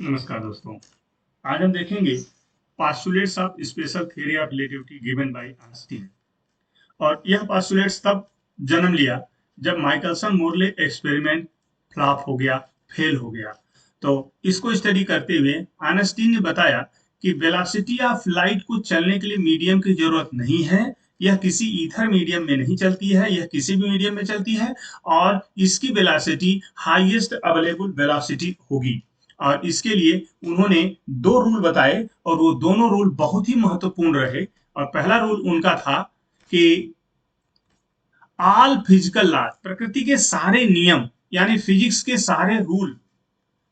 नमस्कार दोस्तों। आज हम देखेंगे postulates of special theory of relativity given by Einstein. और यह पास्टुलेट्स तब जन्म लिया जब माइकलसन मोरले एक्सपेरिमेंट फ्लॉप हो गया, फेल हो गया। तो इसको स्टडी करते हुए आइंस्टीन ने बताया कि वेलोसिटी ऑफ लाइट को चलने के लिए मीडियम की जरूरत नहीं है। यह किसी ईथर मीडियम में नहीं चलती है, यह किसी भी मीडियम में चलती है और इसकी वेलोसिटी हाईएस्ट अवेलेबल वेलोसिटी होगी। और इसके लिए उन्होंने दो रूल बताए और वो दोनों रूल बहुत ही महत्वपूर्ण रहे। और पहला रूल उनका था कि ऑल फिजिकल लॉ, प्रकृति के सारे नियम यानी फिजिक्स के सारे रूल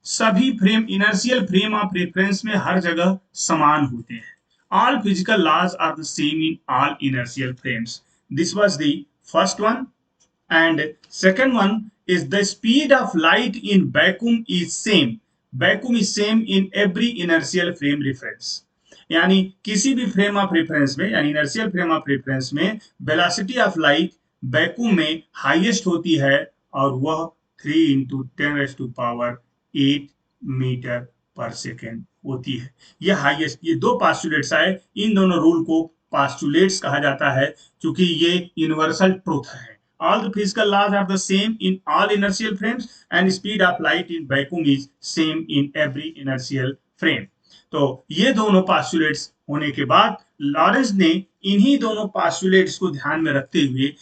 सभी frame inertial frame of reference में हर जगह समान होते हैं। All physical laws are the same in all inertial frames. This was the first one. And second one is the speed of light in vacuum is same. Vacuum is same in every inertial frame reference. यानी किसी भी frame of reference में यानी inertial frame of reference में velocity of light vacuum में highest होती है और वह 3 इंटू 10⁻8 मीटर पर सेकेंड होती है। यह हाईएस्ट, ये दो पास्टुलेट्स आए, इन दोनों रूल को पास्टुलेट्स कहा जाता है क्योंकि ये यूनिवर्सल ट्रूथ है। All the physical laws are the same in all inertial frames and speed of light in vacuum is same in every inertial frame. तो ये दोनों पास्टुलेट्स होने के बाद लॉरेंस ने इन्हीं दोनों पास्टुलेट्स को ध्यान में रखते हुए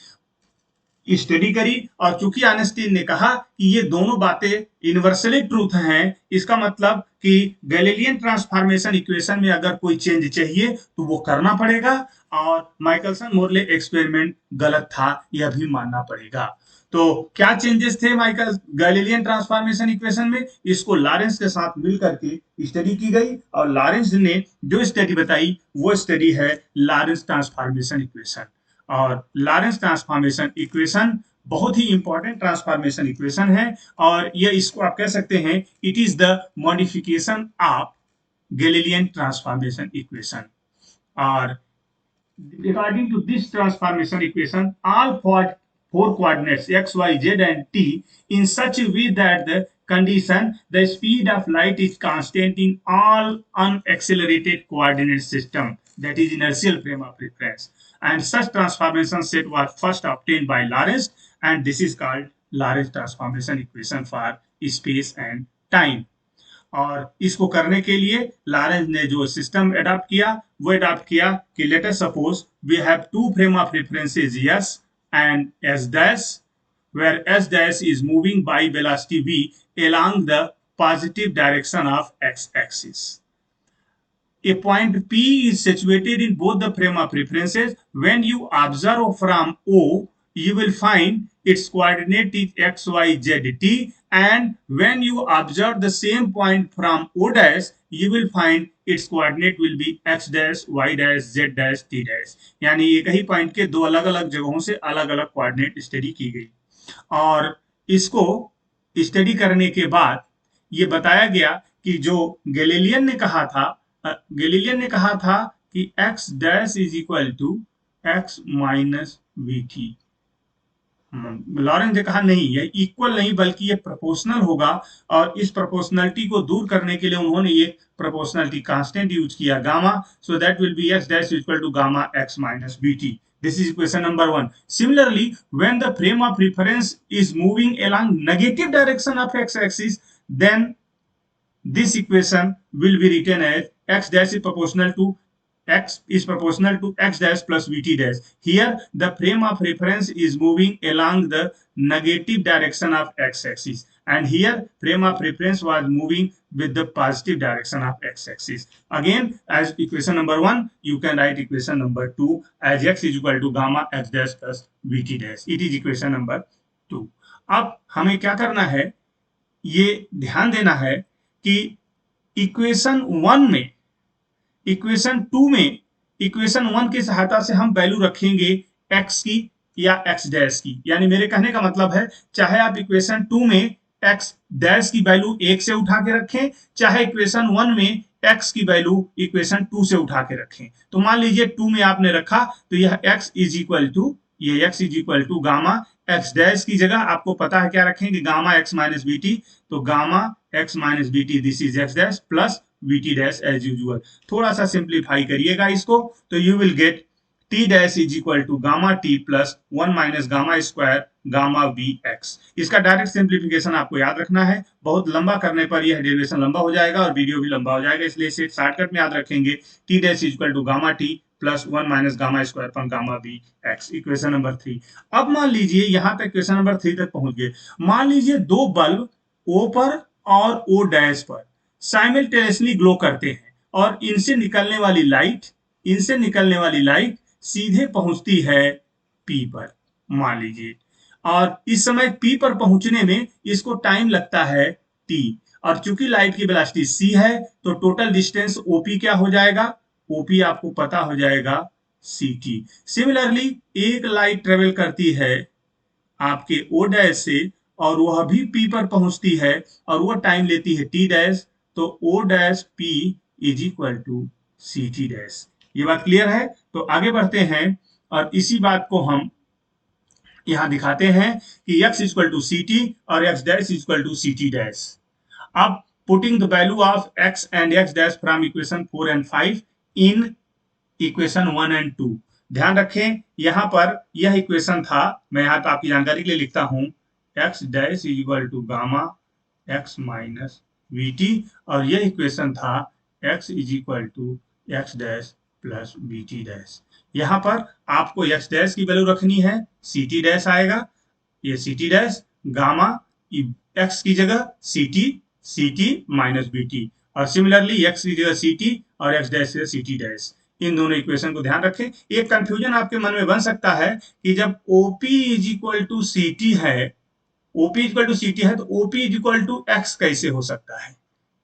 स्टडी करी। और चूंकि आइंस्टीन ने कहा कि ये दोनों बातें यूनिवर्सली ट्रूथ हैं, इसका मतलब कि गैलीलियन ट्रांसफॉर्मेशन इक्वेशन में अगर कोई चेंज चाहिए तो वो करना पड़ेगा और माइकलसन मोरले एक्सपेरिमेंट गलत था यह भी मानना पड़ेगा। तो क्या चेंजेस थे माइकल गैलीलियन ट्रांसफॉर्मेशन इक्वेशन में, इसको लॉरेंस के साथ मिल करके स्टडी की गई और लॉरेंस ने जो स्टडी बताई वो स्टडी है लॉरेंस ट्रांसफॉर्मेशन इक्वेशन। और लॉरेंस ट्रांसफॉर्मेशन इक्वेशन बहुत ही इंपॉर्टेंट ट्रांसफॉर्मेशन इक्वेशन है और ये इसको आप कह सकते हैं it is the modification of Galilean transformation equation. और according to this transformation equation, all four coordinates x, y, z and t in such a way that the condition the speed of light is constant in all unaccelerated coordinate system, that is inertial frame of reference. And such transformation set was first obtained by Lorentz and this is called Lorentz transformation equation for space and time. और इसको करने के लिए Lawrence ने जो system adopt किया वो adopt किया कि let us suppose we have two frame of references S and S dash where S dash is moving by velocity v along the positive direction of x axis. A point P is situated in both the frame of references. When you observe from O, you will find its coordinate is x, y, z, t. And when you observe the same point from O dash, you will find its coordinate will be x dash, y dash, z dash, t dash. यानी एक ही point के दो अलग अलग जगहों से अलग अलग कोऑर्डिनेट स्टडी की गई और इसको स्टडी करने के बाद ये बताया गया कि जो गैलीलियन ने कहा था कि x dash is equal to x minus we t. Lorentz ने कहा नहीं, यह इक्वल नहीं बल्कि यह प्रोपोर्शनल होगा और इस प्रोपोर्शनलिटी को दूर करने के लिए उन्होंने ये प्रोपोर्शनलिटी कांस्टेंट यूज किया gamma, so that will be x dash equal to gamma x minus bt. This is equation number 1. Similarly, when the frame of reference is moving along negative direction of x-axis, then this equation will be written as x dash is proportional to x dash plus vt dash. Here the frame of reference is moving along the negative direction of x-axis and here frame of reference was moving with the positive direction of x-axis. Again, as equation number 1, you can write equation number 2 as x is equal to gamma x dash plus vt dash. It is equation number 2. अब हमें क्या करना है, ये ध्यान देना है कि इक्वेशन 1 में इक्वेशन 2 में इक्वेशन 1 की सहायता से हम वैल्यू रखेंगे x की या x डैश की। यानी मेरे कहने का मतलब है चाहे आप इक्वेशन 2 में x डैश की वैल्यू 1 से उठा के रखें, चाहे इक्वेशन 1 में x की वैल्यू इक्वेशन 2 से उठा के रखें। तो मान लीजिए 2 में आपने रखा तो यह x is equal to gamma x dash की जगह आपको पता है क्या रखेंगे, gamma x minus B T, तो gamma x minus B T this is x dash plus B T dash as usual. थोड़ा सा सिंप्लीफाई करिएगा इसको, तो you will get T dash is equal to gamma T plus 1 minus gamma square gamma V x. इसका direct simplification आपको याद रखना है, बहुत लंबा करने पर यह डेरिवेशन लंबा हो जाएगा और वीडियो भी लंबा हो जाएगा, इसलिए इसे शॉर्टकट में याद रखेंगे। T dash is equal to gamma T plus 1 minus gamma square पर gamma B x, equation number 3। अब मान लीजिए यहां तक इक्वेशन नंबर 3 तक पहुंच गए। मान लीजिए दो बल्ब ओ पर और ओ डैश पर साइमल्टेनियसली ग्लो करते हैं और इनसे निकलने वाली लाइट सीधे पहुंचती है पी पर, मान लीजिए, और इस समय पी पर पहुंचने में इसको टाइम लगता है टी, और चूंकि लाइट की वेलोसिटी सी है तो टोटल डिस्टेंस ओपी क्या हो जाएगा, ओपी आपको पता हो जाएगा सी टी। सिमिलरली एक लाइट ट्रेवल करती है आपके ओ डैश से और वह भी पी पर पहुंचती है और वह टाइम लेती है टी डैश, तो O dash P is equal to C T dash. ये बात क्लियर है? तो आगे बढ़ते हैं और इसी बात को हम यहां दिखाते हैं कि x equal to C T और x dash equal to C T dash. अब putting the value of x and x dash from equation 4 and 5 in equation 1 and 2। ध्यान रखें यहां पर यह इक्वेशन था, मैं यहां पर आपकी जानकारी के लिए लिखता हूं, x dash is equal to gamma x minus we t, और यह इक्वेशन था x is equal to x dash plus B T dash. यहां पर आपको x डैश की वैल्यू रखनी है, सी टी डैश आएगा, ये c T dash, gamma x की जगह c t minus B t, और सिमिलरली x की जगह सी टी और x डैश की जगह सी टी डैश। इन दोनों इक्वेशन को ध्यान रखें। एक कंफ्यूजन आपके मन में बन सकता है कि जब OP is equal to C t है, OP equal to C t है, तो OP is equal to x कैसे हो सकता है,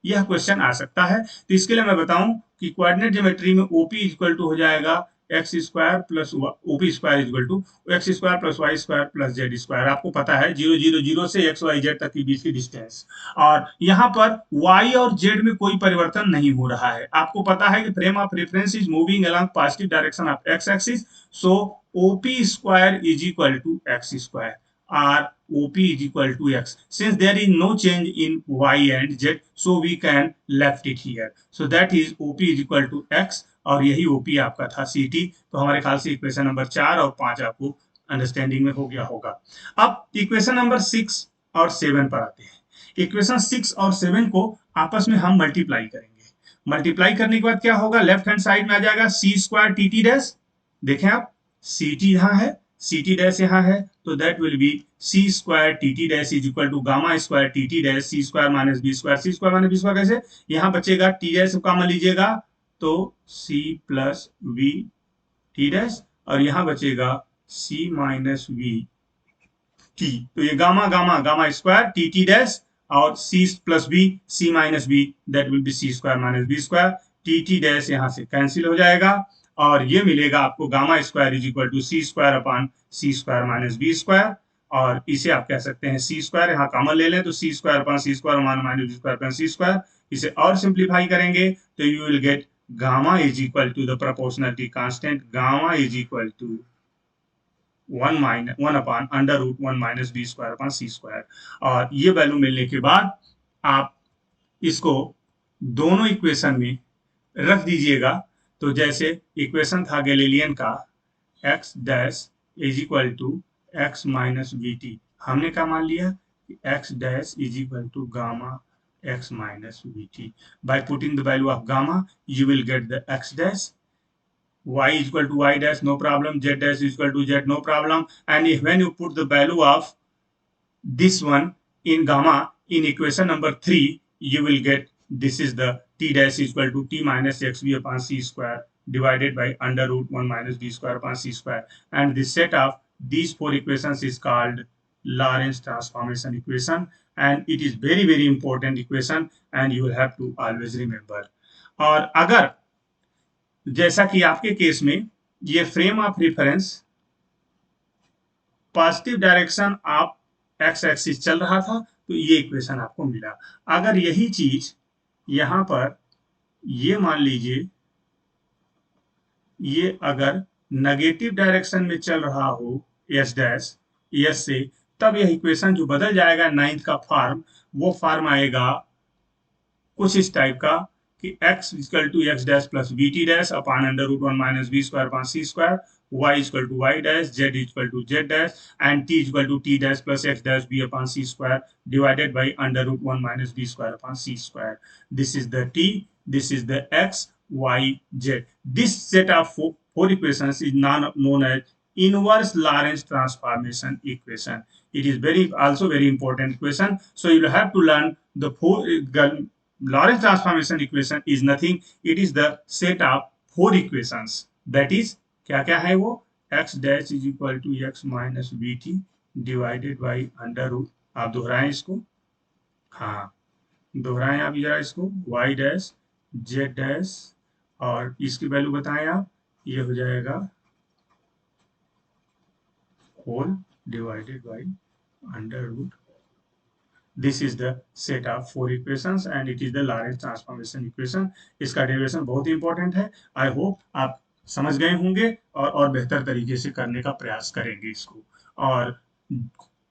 यह क्वेश्चन आ सकता है। तो इसके लिए मैं बताऊं कि कोऑर्डिनेट ज्योमेट्री में OP इक्वल टू हो जाएगा x square plus OP square equal to x square plus y square plus z square. आपको पता है 0 0 0 से एक्स वाई जेड तक के बीच की डिस्टेंस, और यहाँ पर y और z में कोई परिवर्तन नहीं हो रहा है। आपको पता है कि frame of reference is moving along positive direction of x axis, so OP square is equal to x square, or OP is equal to x. Since there is no change in y and z, so we can left it here. So that is OP is equal to x, और यही OP आपका था CT। तो हमारे ख्याल से equation number 4 और 5 आपको अंडरस्टैंडिंग में हो गया होगा। अब इक्वेशन नंबर 6 और 7 पर आते हैं। इक्वेशन 6 और 7 को आपस में हम मल्टीप्लाई करेंगे। मल्टीप्लाई करने के बाद क्या होगा, लेफ्ट हैंड साइड में आ जाएगा सी स्क्वायर टी टी डैश, देखें आप सी टी यहाँ है, सी टी डैश यहाँ है, तो that will be C square T T dash is equal to gamma square T T dash C square minus B square. C square minus B square कैसे, यहाँ बचेगा T dash common लीजिएगा तो C plus V T dash, और यहाँ बचेगा C minus we T, तो ये gamma gamma gamma square T T dash और C plus B C minus B, that will be C square minus B square. T T dash यहाँ से cancel हो जाएगा और ये मिलेगा आपको gamma square is equal to c square upon C square minus B square, और इसे आप कह सकते हैं सी स्क्वायर, यहाँ कॉमन ले लें तो सी स्क्वायर अपॉन सी square minus B square upon सी स्क्वायर। इसे और सिंप्लीफाई करेंगे तो you will get gamma is equal to the proportionality constant, gamma is equal to 1 upon under root 1 minus B square upon C square. और ये value मिलने के बाद आप इसको दोनों इक्वेशन में रख दीजिएगा, तो जैसे इक्वेशन था गैलीलियन का x dash is equal to x minus B t, हमने क्या मान लिया कि x dash is equal to gamma x minus B t. By putting the value of gamma you will get the x dash, y is equal to y dash no problem, z dash is equal to z no problem, and if when you put the value of this one in gamma in equation number 3 you will get this is the t dash is equal to t minus xb upon c square divided by under root 1 minus b square upon c square, and this set of these four equations is called Lorentz transformation equation, and it is very very important equation and you will have to always remember। और अगर जैसा कि आपके case में ये frame of reference positive direction of x axis चल रहा था तो ये इक्वेशन आपको मिला। अगर यही चीज यहां पर ये मान लीजिए ये अगर नेगेटिव डायरेक्शन में चल रहा हो एस डैश, यस से, तब यह इक्वेशन जो बदल जाएगा 9th का फॉर्म, वो फॉर्म आएगा कुछ इस टाइप का कि x equal to x dash plus B T dash upon under root one minus B square upon C square, y equal to y dash, z equal to z dash and t equal to t dash plus x dash v upon C square divided by under root one minus B square upon C square. This is the t, this is the x, y, z. This set of four equations is known as inverse Lorentz transformation equation. It is also very important equation. So you will have to learn the four Lorentz transformation equation is nothing. It is the set of four equations. That is क्या क्या है वो, x dash is equal to x minus bt divided by under root. आप दोहराएं इसको, हाँ दोहराएं आप जरा इसको, y dash z dash और इसकी वैल्यू बताएं आप, ये हो जाएगा whole divided by under root. This is the set of four equations and it is the Lorentz transformation equation. इसका डेरिवेशन बहुत ही इंपॉर्टेंट है. आई होप आप समझ गए होंगे और बेहतर तरीके से करने का प्रयास करेंगे इसको. और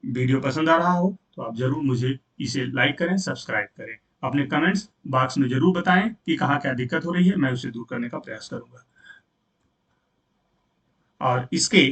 वीडियो पसंद आ रहा हो तो आप जरूर मुझे इसे लाइक करें, सब्सक्राइब करें. अपने कमेंट्स बॉक्स में जरूर बताएं कि कहाँ क्या दिक्कत हो रही है, मैं उसे दूर करने का प्रयास करूंगा. और इसके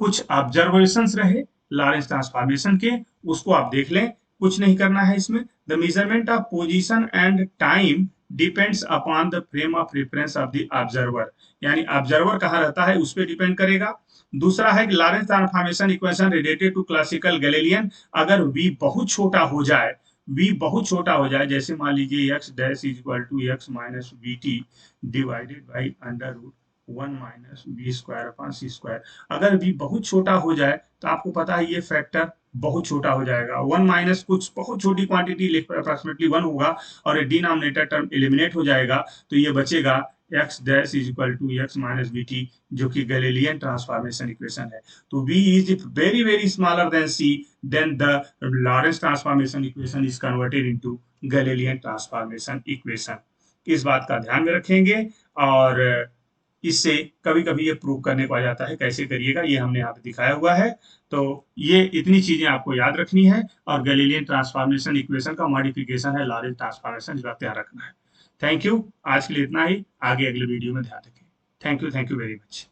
कुछ ऑब्जर्वेशंस रहे लॉरेंस ट्रांसफॉर्मेशन के, उसको आप देख लें. कुछ नहीं करना है इसमें. The measurement of position and time depends upon the frame of reference of the observer, यानी ऑब्जर्वर कहाँ रहता है उस पर डिपेंड करेगा. दूसरा है कि Lorentz transformation equation related to classical Galilean, अगर v बहुत छोटा हो जाए, v बहुत छोटा हो जाए, जैसे मान लीजिए x dash is equal to x minus B t divided by under root one minus B square upon C square. अगर v बहुत छोटा हो जाए तो आपको पता है ये फैक्टर बहुत छोटा हो जाएगा. वन माइनस कुछ बहुत छोटी क्वांटिटी अप्रोक्सीमेटली वन होगा और डिनोमिनेटर टर्म एलिमिनेट हो जाएगा, तो ये बचेगा x dash is equal to x minus B t, जो कि गैलीलियन ट्रांसफॉर्मेशन इक्वेशन है. तो v is very very smaller than c, then the Lorentz transformation equation is converted into Galilean transformation equation. इस बात का ध्यान में रखेंगे और इससे कभी कभी ये प्रूव करने को आ जाता है. कैसे करिएगा ये हमने यहाँ पे दिखाया हुआ है. तो ये इतनी चीजें आपको याद रखनी है. और गैलीलियन ट्रांसफॉर्मेशन इक्वेशन का मॉडिफिकेशन है लॉरेंस ट्रांसफॉर्मेशन, इसका ध्यान रखना है. Thank you. आज के लिए इतना ही. आगे अगले वीडियो में ध्यान रखें. Thank you very much.